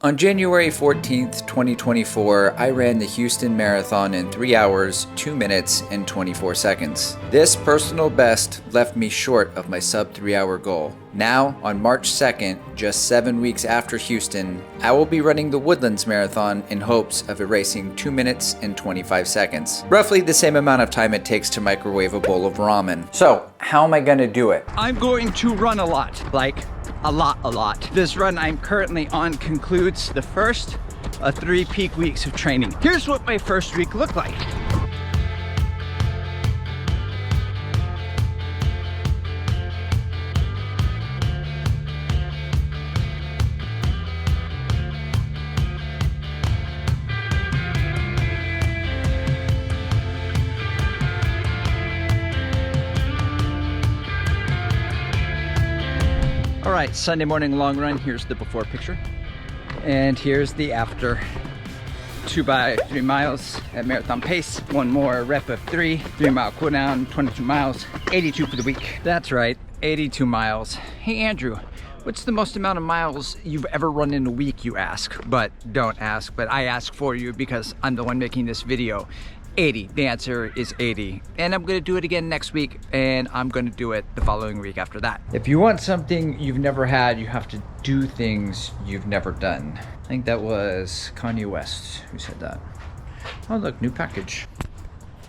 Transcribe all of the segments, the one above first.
On January 14th, 2024, I ran the Houston Marathon in 3 hours, 2 minutes, and 24 seconds. This personal best left me short of my sub 3 hour goal. Now, on March 2nd, just 7 weeks after Houston, I will be running the Woodlands Marathon in hopes of erasing 2 minutes and 25 seconds. Roughly the same amount of time it takes to microwave a bowl of ramen. So, how am I gonna do it? I'm going to run a lot, like a lot. This run I'm currently on concludes the first of 3 peak weeks of training. Here's what my first week looked like. All right, Sunday morning long run. Here's the before picture. And here's the after. 2 by 3 miles at marathon pace. One more rep of 3 mile cool down, 22 miles, 82 for the week. That's right, 82 miles. Hey Andrew, what's the most amount of miles you've ever run in a week, you ask? But don't ask, but I ask for you because I'm the one making this video. 80, the answer is 80. And I'm gonna do it again next week, and I'm gonna do it the following week after that. If you want something you've never had, you have to do things you've never done. I think that was Kanye West who said that. Oh look, new package.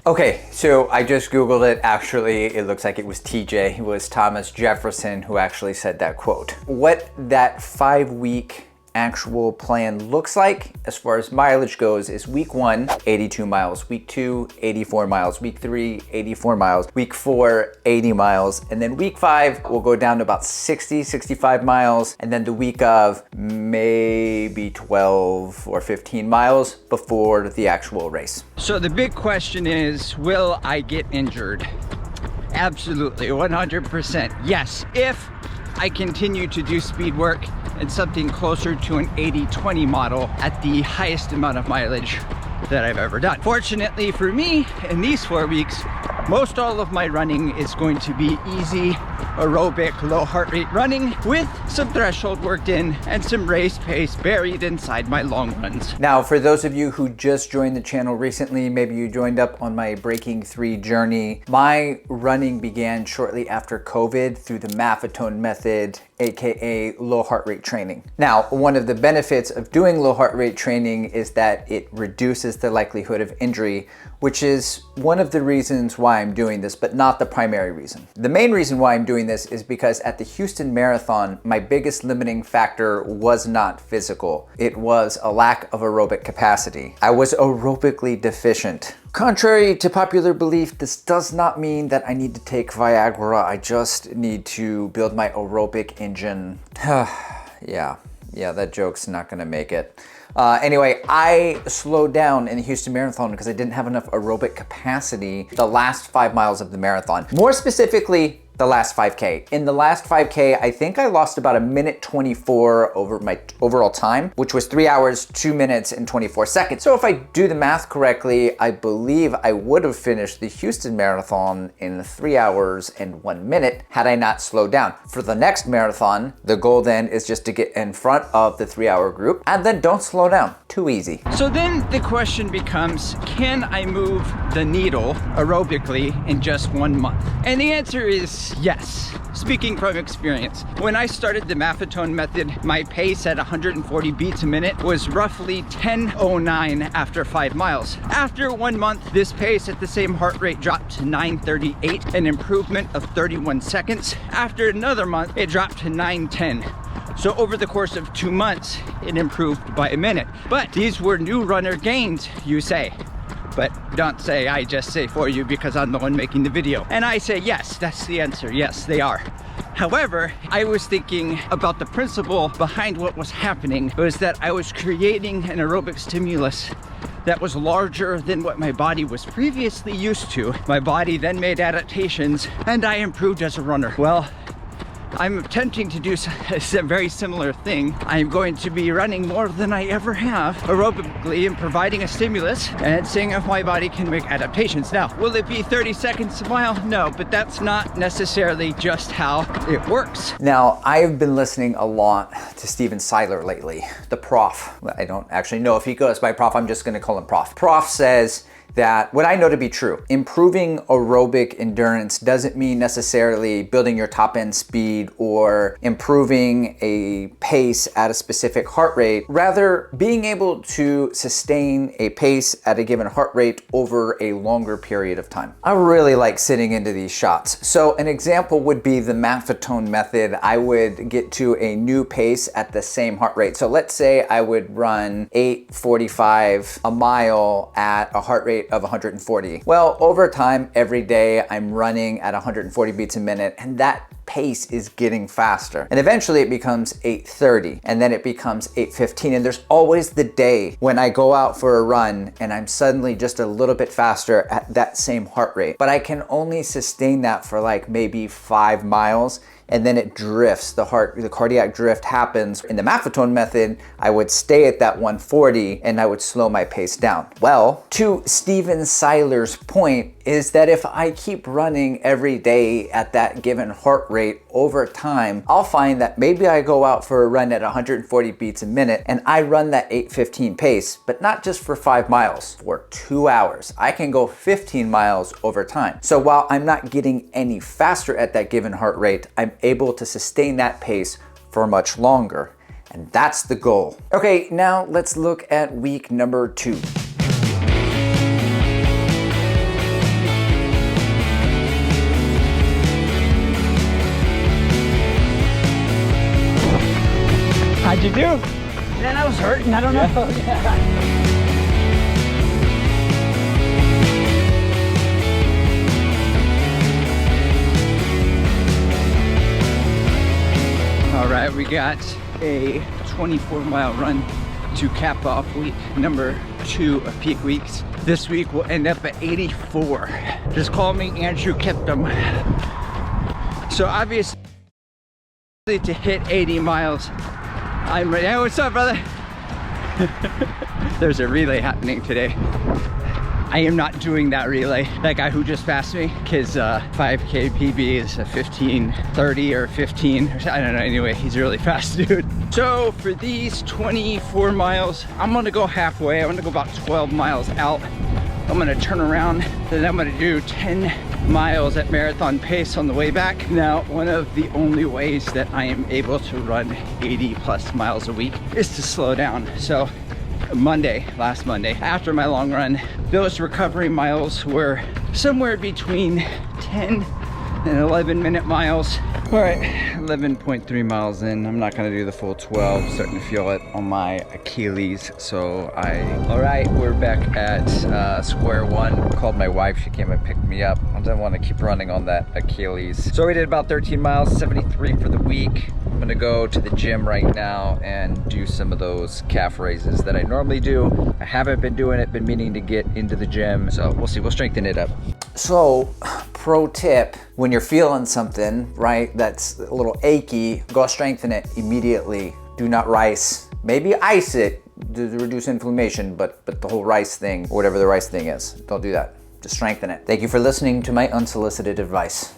Okay, so I just Googled it. Actually, it looks like it was TJ. It was Thomas Jefferson who actually said that quote. What that 5-week actual plan looks like as far as mileage goes is week 1, 82 miles, week 2, 84 miles, week 3, 84 miles, week 4, 80 miles, and then week 5 will go down to about 60, 65 miles, and then the week of maybe 12 or 15 miles before the actual race. So the big question is, will I get injured? Absolutely, 100% yes, if I continue to do speed work and something closer to an 80-20 model at the highest amount of mileage that I've ever done. Fortunately for me, in these 4 weeks, most all of my running is going to be easy, aerobic, low heart rate running with some threshold worked in and some race pace buried inside my long runs. Now, for those of you who just joined the channel recently, maybe you joined up on my Breaking 3 journey, my running began shortly after COVID through the Maffetone method, aka low heart rate training. Now, one of the benefits of doing low heart rate training is that it reduces the likelihood of injury, which is one of the reasons why I'm doing this, but not the primary reason. The main reason why I'm doing this is because at the Houston Marathon, my biggest limiting factor was not physical. It was a lack of aerobic capacity. I was aerobically deficient. Contrary to popular belief, this does not mean that I need to take Viagra. I just need to build my aerobic engine. Yeah, that joke's not gonna make it. Anyway, I slowed down in the Houston Marathon because I didn't have enough aerobic capacity the last 5 miles of the marathon. More specifically, the last 5K. In the last 5K, I think I lost about 1:24 over my overall time, which was 3 hours, 2 minutes, and 24 seconds. So if I do the math correctly, I believe I would have finished the Houston Marathon in 3 hours and 1 minute had I not slowed down. For the next marathon, the goal then is just to get in front of the 3 hour group and then don't slow down. Too easy. So then the question becomes, can I move the needle aerobically in just 1 month? And the answer is yes. Speaking from experience, when I started the Maffetone method, my pace at 140 beats a minute was roughly 10:09 after 5 miles. After 1 month, this pace at the same heart rate dropped to 9:38, an improvement of 31 seconds. After another month, it dropped to 9:10. So over the course of 2 months, it improved by a minute. But these were new runner gains, you say. But don't say I just say for you because I'm the one making the video. And I say yes, that's the answer. Yes, they are. However, I was thinking about the principle behind what was happening was that I was creating an aerobic stimulus that was larger than what my body was previously used to. My body then made adaptations and I improved as a runner. Well, I'm attempting to do a very similar thing. I'm going to be running more than I ever have aerobically and providing a stimulus and seeing if my body can make adaptations. Now, will it be 30 seconds a mile? No, but that's not necessarily just how it works. Now, I've been listening a lot to Steven Seiler lately, the prof. I don't actually know if he goes by prof, I'm just gonna call him prof. Prof says that what I know to be true, improving aerobic endurance doesn't mean necessarily building your top end speed or improving a pace at a specific heart rate. Rather, being able to sustain a pace at a given heart rate over a longer period of time. I really like sitting into these shots. So an example would be the Maffetone method. I would get to a new pace at the same heart rate. So let's say I would run 8:45 a mile at a heart rate of 140. Well, over time, every day I'm running at 140 beats a minute, and that pace is getting faster. And eventually it becomes 8:30, and then it becomes 8:15. And there's always the day when I go out for a run and I'm suddenly just a little bit faster at that same heart rate. But I can only sustain that for like maybe 5 miles, and then it drifts. The cardiac drift happens. In the Maffetone method, I would stay at that 140 and I would slow my pace down. Well, to Steven Seiler's point is that if I keep running every day at that given heart rate over time, I'll find that maybe I go out for a run at 140 beats a minute and I run that 8:15 pace, but not just for 5 miles, for 2 hours. I can go 15 miles over time. So while I'm not getting any faster at that given heart rate, I'm able to sustain that pace for much longer. And that's the goal. Okay, now let's look at week number 2. How'd you do? Man, I was hurting. I don't know. All right, we got a 24-mile run to cap off week number 2 of peak weeks. This week we'll end up at 84. Just call me Andrew Kiptum. So obviously to hit 80 miles, I'm ready. Hey, what's up, brother? There's a relay happening today. I am not doing that relay. That guy who just passed me, his 5K PB is a 15:30 or 15. I don't know, anyway, he's a really fast dude. So for these 24 miles, I'm gonna go halfway. I'm gonna go about 12 miles out. I'm gonna turn around, then I'm gonna do 10 miles at marathon pace on the way back. Now, one of the only ways that I am able to run 80 plus miles a week is to slow down. So last Monday, after my long run, those recovery miles were somewhere between 10 and 11-minute miles. All right, 11.3 miles in. I'm not gonna do the full 12. Starting to feel it on my Achilles. All right, we're back at square one. Called my wife, she came and picked me up. I don't want to keep running on that Achilles. So we did about 13 miles, 73 for the week. I'm gonna go to the gym right now and do some of those calf raises that I normally do. I haven't been doing it, been meaning to get into the gym. So we'll see, we'll strengthen it up. So, pro tip, when you're feeling something, right, that's a little achy, go strengthen it immediately. Do not rice. Maybe ice it to reduce inflammation, but the whole rice thing, whatever the rice thing is, don't do that. Just strengthen it. Thank you for listening to my unsolicited advice.